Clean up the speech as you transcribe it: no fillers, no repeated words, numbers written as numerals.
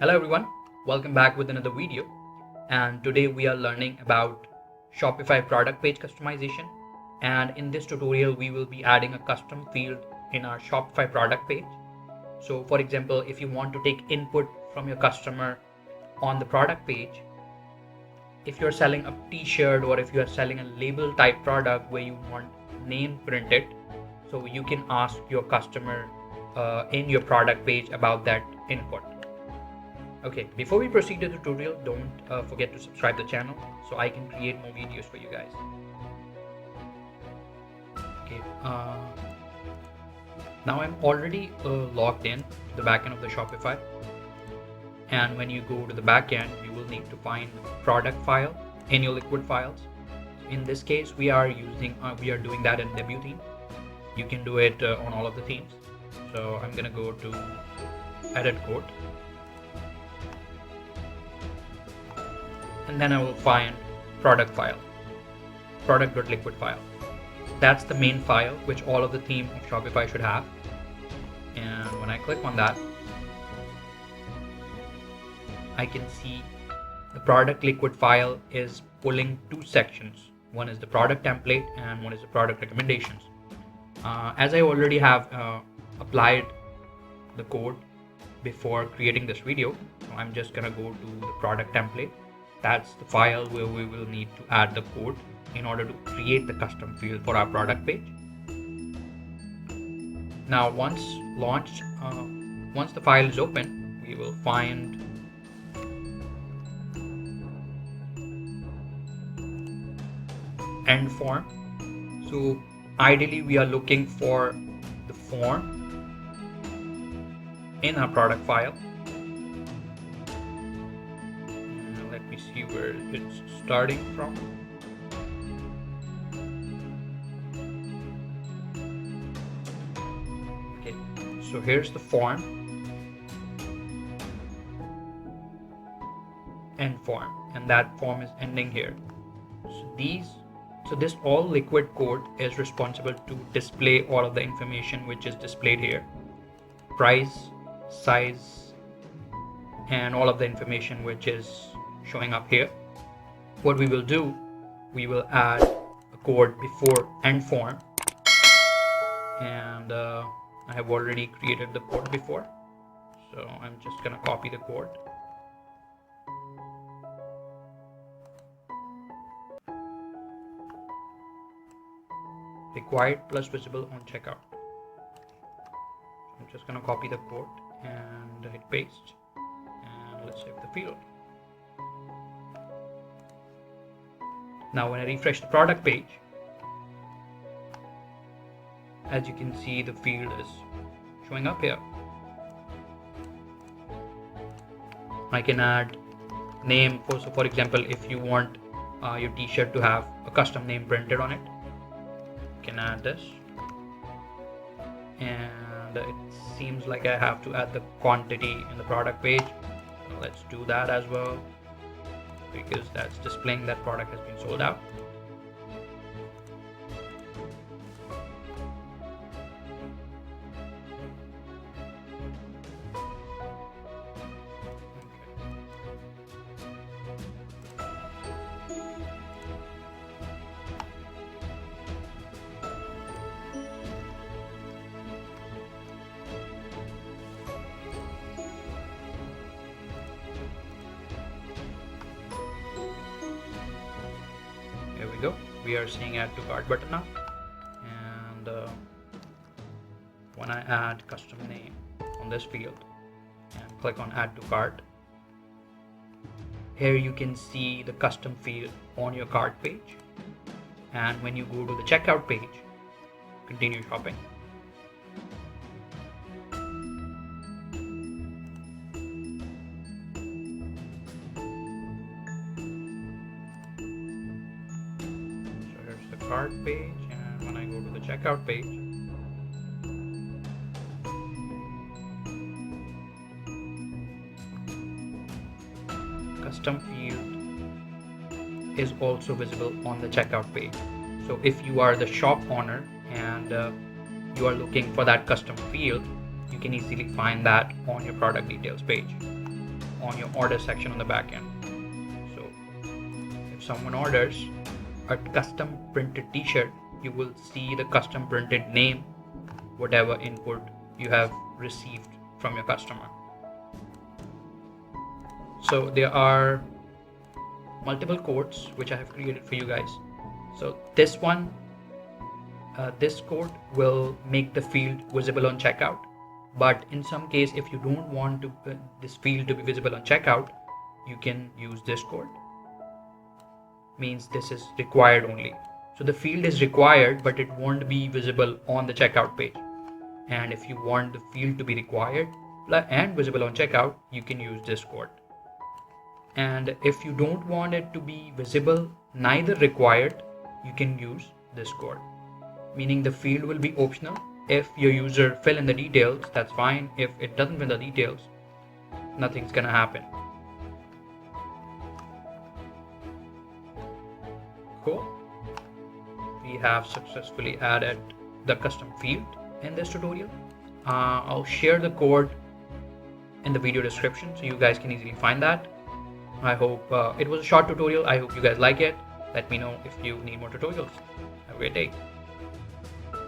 Hello everyone, welcome back with another video, and today we are learning about Shopify product page customization. And in this tutorial we will be adding a custom field in our Shopify product page. So for example, if you want to take input from your customer on the product page, if you're selling a t-shirt or if you are selling a label type product where you want name printed, so you can ask your customer in your product page about that input. Okay, before we proceed to the tutorial, don't forget to subscribe the channel so I can create more videos for you guys. Okay, now I'm already logged in to the backend of the Shopify, and when you go to the backend, you will need to find product file in your liquid files. In this case, we are doing that in Debut Theme. You can do it on all of the themes. So I'm gonna go to edit code, and then I will find product file, product.liquid file. That's the main file which all of the theme of Shopify should have. And when I click on that, I can see the product liquid file is pulling two sections. One is the product template and one is the product recommendations. As I already have applied the code before creating this video, so I'm just gonna go to the product template. That's the file where we will need to add the code in order to create the custom field for our product page. Now once launched, once the file is open, we will find end form. So ideally we are looking for the form in our product file. Let me see where it's starting from. Okay, so here's the form, end form, and that form is ending here. So this all liquid code is responsible to display all of the information which is displayed here: price, size, and all of the information which is showing up here. What we will do, we will add a code before end form, and I have already created the code before, so I'm just gonna copy the code. Required plus visible on checkout. I'm just gonna copy the code and hit paste, and let's save the field. Now when I refresh the product page, as you can see, the field is showing up here. I can add name. So for example, if you want your t-shirt to have a custom name printed on it, you can add this. And it seems like I have to add the quantity in the product page, so let's do that as well, because that's displaying that product has been sold out. Here we go. We are seeing add to cart button now, and when I add custom name on this field and click on add to cart, here you can see the custom field on your cart page, and when you go to the checkout page, continue shopping, cart page, and when I go to the checkout page, custom field is also visible on the checkout page. So if you are the shop owner and you are looking for that custom field, you can easily find that on your product details page. on your order section on the backend. So if someone orders a custom printed t-shirt, you will see the custom printed name, whatever input you have received from your customer. So there are multiple codes which I have created for you guys. So this one, this code will make the field visible on checkout. But in some case, if you don't want to this field to be visible on checkout, you can use this code. Means this is required only. So the field is required, but it won't be visible on the checkout page. And if you want the field to be required and visible on checkout, you can use this code. And if you don't want it to be visible, neither required, you can use this code. Meaning the field will be optional. If your user fill in the details, that's fine. If it doesn't fill the details, nothing's gonna happen. Cool. We have successfully added the custom field in this tutorial. I'll share the code in the video description so you guys can easily find that. I hope it was a short tutorial. I hope you guys like it. Let me know if you need more tutorials. Have a great day.